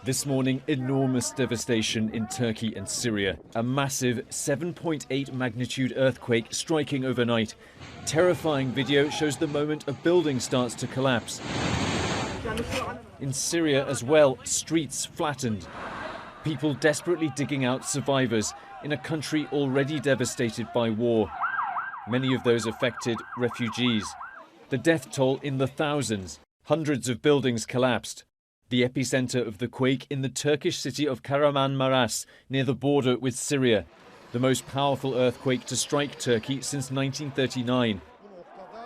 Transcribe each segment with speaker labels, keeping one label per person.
Speaker 1: This morning, enormous devastation in Turkey and Syria. A massive 7.8 magnitude earthquake striking overnight. Terrifying video shows the moment a building starts to collapse. In Syria as well, streets flattened. People desperately digging out survivors in a country already devastated by war. Many of those affected, refugees. The death toll in the thousands. Hundreds of buildings collapsed. The epicenter of the quake in the Turkish city of Kahramanmaraş, near the border with Syria. The most powerful earthquake to strike Turkey since 1939.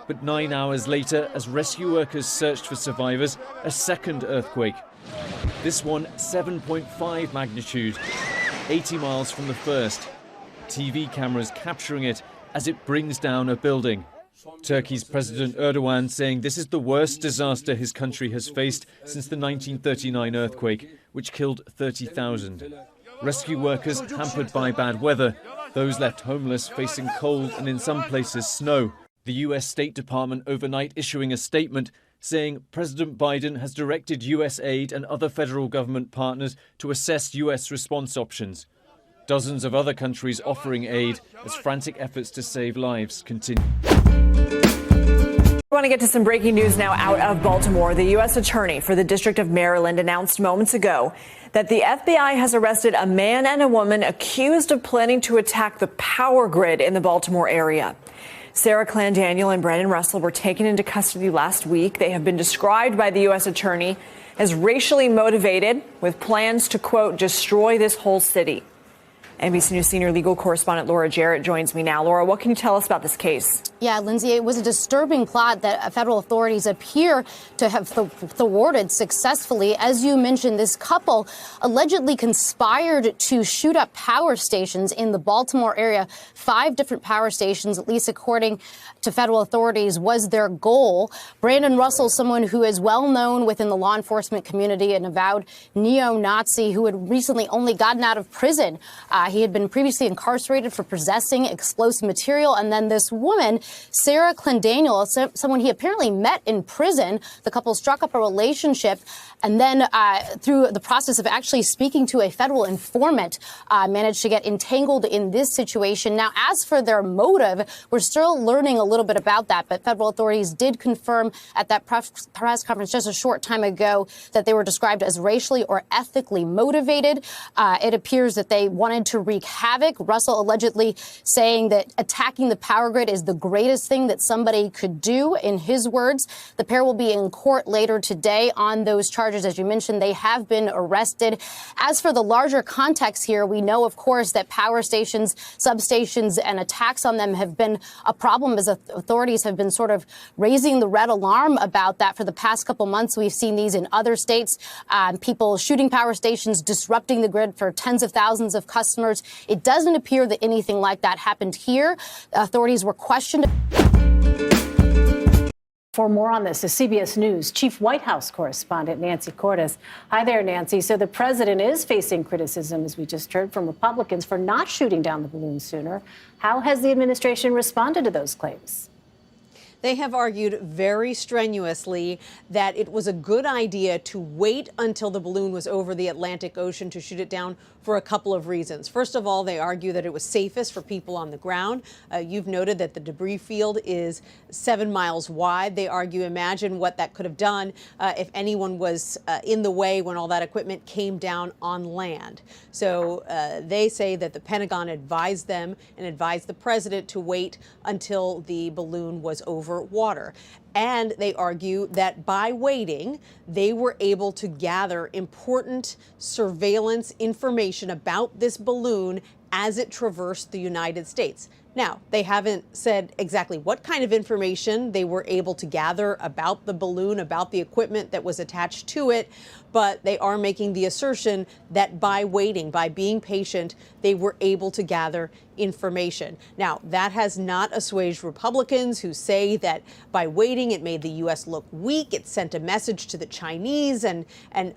Speaker 1: But 9 hours later, as rescue workers searched for survivors, a second earthquake. This one 7.5 magnitude, 80 miles from the first. TV cameras capturing it as it brings down a building. Turkey's President Erdogan saying this is the worst disaster his country has faced since the 1939 earthquake, which killed 30,000. Rescue workers hampered by bad weather, those left homeless facing cold and in some places snow. The US State Department overnight issuing a statement saying President Biden has directed US aid and other federal government partners to assess US response options. Dozens of other countries offering aid as frantic efforts to save lives continue.
Speaker 2: I want to get to some breaking news now out of Baltimore. The U.S. Attorney for the District of Maryland announced moments ago that the FBI has arrested a man and a woman accused of planning to attack the power grid in the Baltimore area. Sarah Clandaniel and Brandon Russell were taken into custody last week. They have been described by the U.S. Attorney as racially motivated with plans to, quote, destroy this whole city. NBC News senior legal correspondent Laura Jarrett joins me now. Laura, what can you tell us about this case?
Speaker 3: Yeah, Lindsay, it was a disturbing plot that federal authorities appear to have thwarted successfully. As you mentioned, this couple allegedly conspired to shoot up power stations in the Baltimore area. 5 different power stations, at least according to federal authorities, was their goal. Brandon Russell, someone who is well known within the law enforcement community, an avowed neo-Nazi who had recently only gotten out of prison. He had been previously incarcerated for possessing explosive material. And then this woman, Sarah Clandaniel, someone he apparently met in prison. The couple struck up a relationship. And then through the process of actually speaking to a federal informant, managed to get entangled in this situation. Now, as for their motive, we're still learning a little bit about that. But federal authorities did confirm at that press conference just a short time ago that they were described as racially or ethnically motivated. It appears that they wanted to wreak havoc. Russell allegedly saying that attacking the power grid is the greatest thing that somebody could do, in his words. The pair will be in court later today on those charges. As you mentioned, they have been arrested. As for the larger context here, we know, of course, that power stations, substations, and attacks on them have been a problem, as authorities have been sort of raising the red alarm about that for the past couple months. We've seen these in other states, people shooting power stations, disrupting the grid for tens of thousands of customers. It doesn't appear that anything like that happened here. Authorities were questioned.
Speaker 4: For more on this, is CBS News Chief White House correspondent Nancy Cordes. Hi there, Nancy. So the president is facing criticism, as we just heard, from Republicans for not shooting down the balloon sooner. How has the administration responded to those claims?
Speaker 5: They have argued very strenuously that it was a good idea to wait until the balloon was over the Atlantic Ocean to shoot it down for a couple of reasons. First of all, they argue that it was safest for people on the ground. You've noted that the debris field is 7 miles wide. They argue, imagine what that could have done if anyone was in the way when all that equipment came down on land. So they say that the Pentagon advised them and advised the president to wait until the balloon was over water. And they argue that by waiting, they were able to gather important surveillance information about this balloon as it traversed the United States. Now, they haven't said exactly what kind of information they were able to gather about the balloon, about the equipment that was attached to it, but they are making the assertion that by waiting, by being patient, they were able to gather information. Now, that has not assuaged Republicans who say that by waiting, it made the U.S. look weak. It sent a message to the Chinese and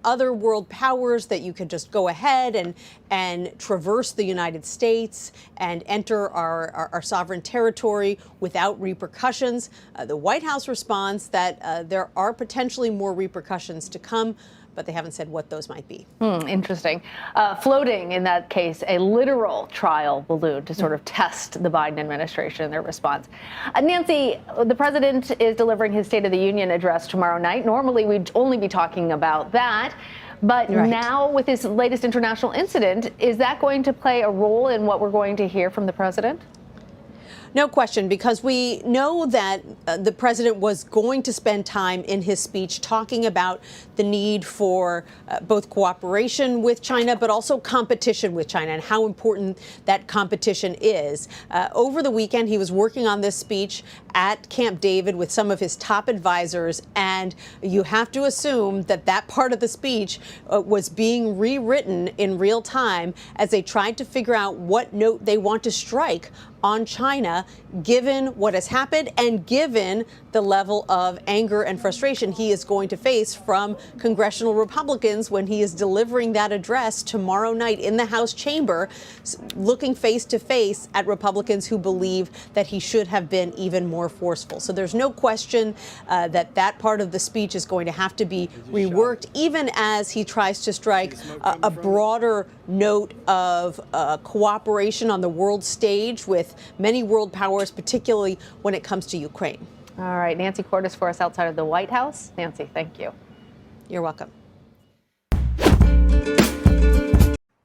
Speaker 5: other world powers that you could just go ahead and traverse the United States and enter our sovereign territory without repercussions. The White House responds that there are potentially more repercussions to come. but they haven't said what those might be.
Speaker 6: Interesting. Floating, in that case, a literal trial balloon to sort of test the Biden administration and their response. Nancy, the president is delivering his State of the Union address tomorrow night. Normally, we'd only be talking about that. But now, with this latest international incident, is that going to play a role in what we're going to hear from the president?
Speaker 5: No question, because we know that the president was going to spend time in his speech talking about the need for both cooperation with China, but also competition with China and how important that competition is. Over the weekend, he was working on this speech at Camp David with some of his top advisors, and you have to assume that that part of the speech was being rewritten in real time as they tried to figure out what note they want to strike on China, given what has happened and given the level of anger and frustration he is going to face from congressional Republicans when he is delivering that address tomorrow night in the House chamber, looking face to face at Republicans who believe that he should have been even more forceful. So there's no question that that part of the speech is going to have to be reworked, even as he tries to strike a broader note of cooperation on the world stage with many world powers, particularly when it comes to Ukraine.
Speaker 6: All right, Nancy Cordes for us outside of the White House. Nancy, thank you.
Speaker 5: You're welcome.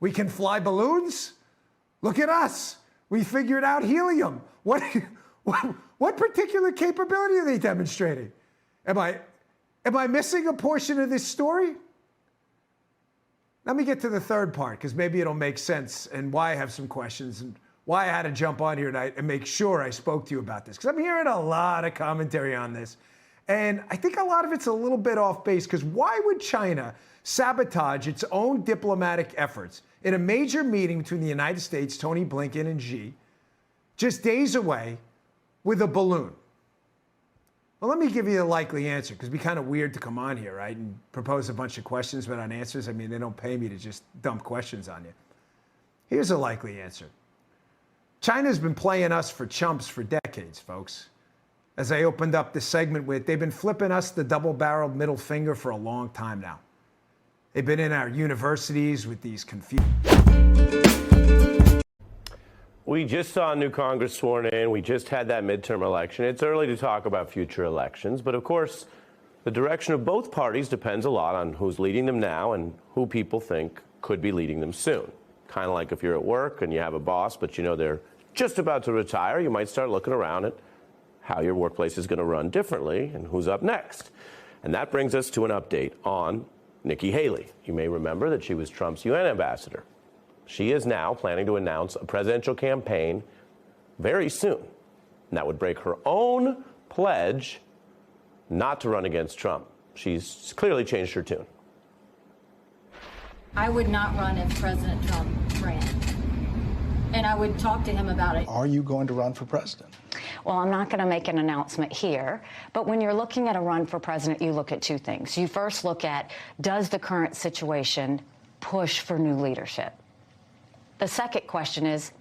Speaker 7: We can fly balloons? Look at us. We figured out helium. What particular capability are they demonstrating? Am I missing a portion of this story? Let me get to the third part, because maybe it'll make sense and why I have some questions and why I had to jump on here tonight and make sure I spoke to you about this, because I'm hearing a lot of commentary on this. And I think a lot of it's a little bit off base, because why would China sabotage its own diplomatic efforts in a major meeting between the United States, Tony Blinken and Xi, just days away, with a balloon? Well, let me give you a likely answer, because it'd be kind of weird to come on here, right, and propose a bunch of questions without answers. I mean, they don't pay me to just dump questions on you. Here's a likely answer. China's been playing us for chumps for decades, folks. As I opened up this segment with, they've been flipping us the double-barreled middle finger for a long time now. They've been in our universities with these confused...
Speaker 8: We just saw a new Congress sworn in. We just had that midterm election. It's early to talk about future elections, but of course, the direction of both parties depends a lot on who's leading them now and who people think could be leading them soon. Kind of like if you're at work and you have a boss, but you know they're just about to retire, you might start looking around at how your workplace is going to run differently and who's up next. And that brings us to an update on Nikki Haley. You may remember that she was Trump's UN ambassador. She is now planning to announce a presidential campaign very soon. And that would break her own pledge not to run against Trump. She's clearly changed her tune.
Speaker 9: I would not run if President Trump ran. And I would talk to him about it.
Speaker 10: Are you going to run for president?
Speaker 11: Well, I'm not going to make an announcement here, but when you're looking at a run for president, you look at two things. You first look at, does the current situation push for new leadership? The second question is,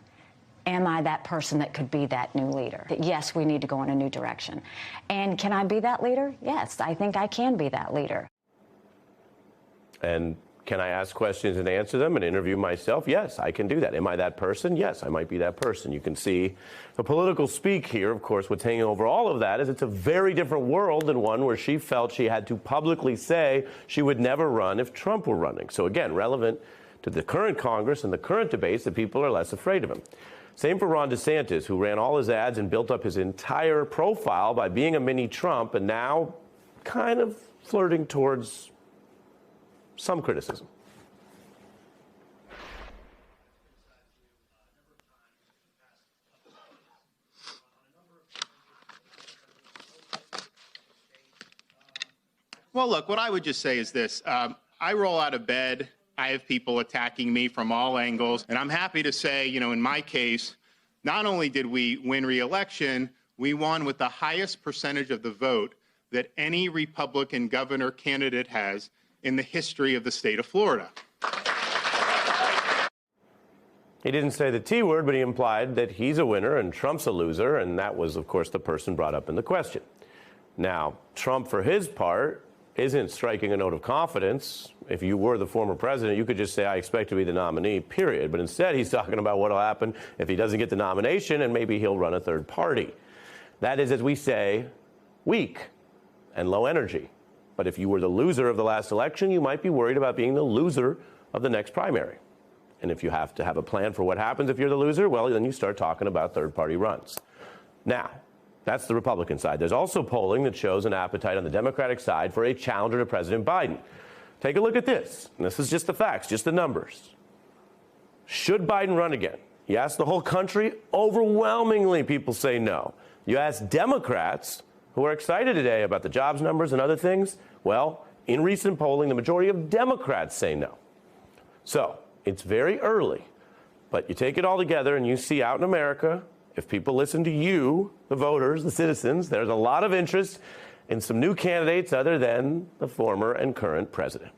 Speaker 11: am I that person that could be that new leader? Yes, we need to go in a new direction. And can I be that leader? Yes, I think I can be that leader.
Speaker 8: And can I ask questions and answer them and interview myself? Yes, I can do that. Am I that person? Yes, I might be that person. You can see the political speak here. Of course, what's hanging over all of that is it's a very different world than one where she felt she had to publicly say she would never run if Trump were running. So again, relevant to the current Congress and the current debates, that people are less afraid of him. Same for Ron DeSantis, who ran all his ads and built up his entire profile by being a mini Trump and now kind of flirting towards some criticism.
Speaker 12: Well, look, what I would just say is this. I roll out of bed. I have people attacking me from all angles. And I'm happy to say, you know, in my case, not only did we win re-election, we won with the highest percentage of the vote that any Republican governor candidate has in the history of the state of Florida.
Speaker 8: He didn't say the T word, but he implied that he's a winner and Trump's a loser, and that was, of course, the person brought up in the question. Now, Trump, for his part, isn't striking a note of confidence. If you were the former president, you could just say, I expect to be the nominee, period. But instead, he's talking about what will happen if he doesn't get the nomination, and maybe he'll run a third party. That is, as we say, weak and low energy. But if you were the loser of the last election, you might be worried about being the loser of the next primary. And if you have to have a plan for what happens if you're the loser, well, then you start talking about third-party runs. Now, that's the Republican side. There's also polling that shows an appetite on the Democratic side for a challenger to President Biden. Take a look at this. And this is just the facts, just the numbers. Should Biden run again? You ask the whole country, overwhelmingly people say no. You ask Democrats, who are excited today about the jobs numbers and other things, well, in recent polling, the majority of Democrats say no. So it's very early, but you take it all together and you see out in America, if people listen to you, the voters, the citizens, there's a lot of interest in some new candidates other than the former and current president.